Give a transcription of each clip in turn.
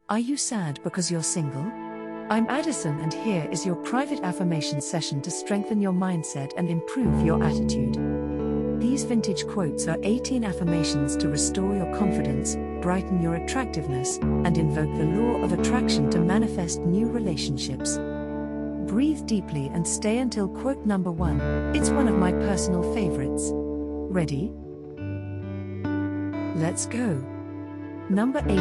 Are you sad because you're single? I'm Addison, and here is your private affirmation session to strengthen your mindset and improve your attitude. These vintage quotes are 18 affirmations to restore your confidence, brighten your attractiveness, and invoke the law of attraction to manifest new relationships. Breathe deeply and stay until quote number 1. It's one of my personal favorites. Ready? Let's go. Number 18.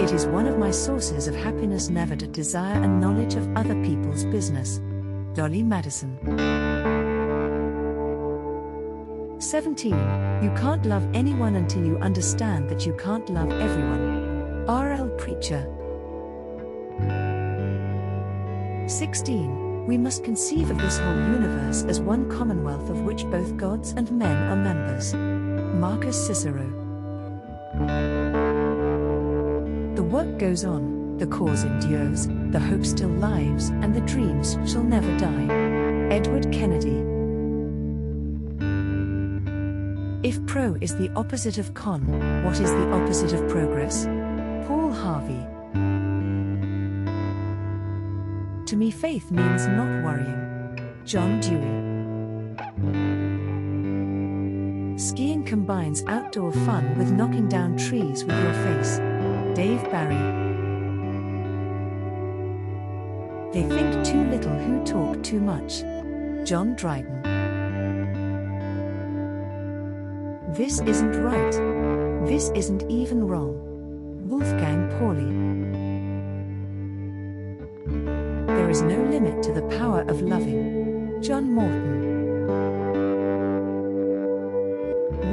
It is one of my sources of happiness never to desire and knowledge of other people's business. Madison. 17. You can't love anyone until you understand that you can't love everyone. R.L. Preacher. 16. We must conceive of this whole universe as one commonwealth of which both gods and men are members. Marcus Cicero. The work goes on, the cause endures, the hope still lives, and the dreams shall never die. Edward Kennedy. If pro is the opposite of con, what is the opposite of progress? Paul Harvey. To me, faith means not worrying. John Dewey. Skiing combines outdoor fun with knocking down trees with your face. Dave Barry. They think too little who talk too much. John Dryden. This isn't right. This isn't even wrong. Wolfgang Pauli. There is no limit to the power of loving. John Morton.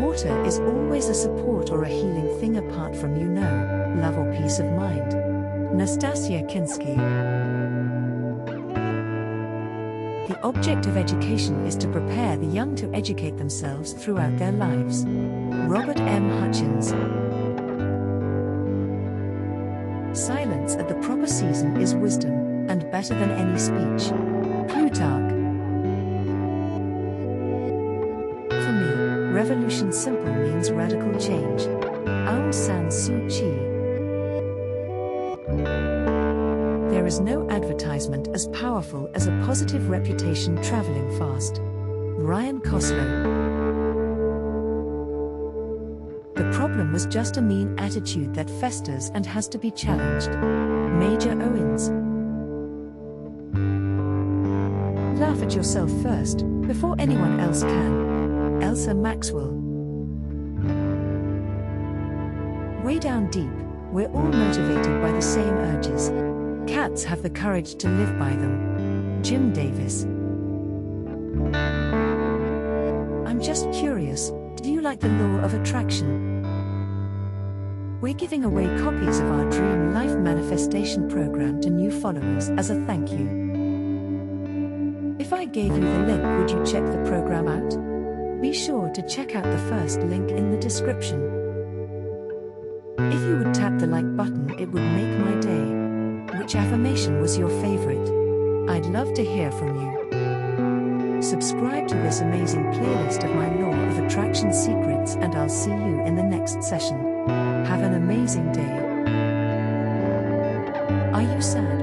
Water is always a support or a healing thing apart from love or peace of mind. Nastasia Kinsky. The object of education is to prepare the young to educate themselves throughout their lives. Robert M. Hutchins. Silence at the proper season is wisdom, and better than any speech. Plutarch. For me, revolution simple means radical change. Aung San Suu Kyi. There is no advertisement as powerful as a positive reputation traveling fast. Ryan Koslow. The problem was just a mean attitude that festers and has to be challenged. Major Owens. Laugh at yourself first, before anyone else can. Elsa Maxwell. Way down deep, we're all motivated by the same urges. Cats have the courage to live by them. Jim Davis. I'm just curious, do you like the law of attraction? We're giving away copies of our Dream Life Manifestation program to new followers as a thank you. If I gave you the link, would you check the program out? Be sure to check out the first link in the description. If you would tap the like button, it would make my day. Which affirmation was your favorite? I'd love to hear from you. Subscribe to this amazing playlist of my law of attraction secrets, and I'll see you in the next session. Have an amazing day. Are you sad?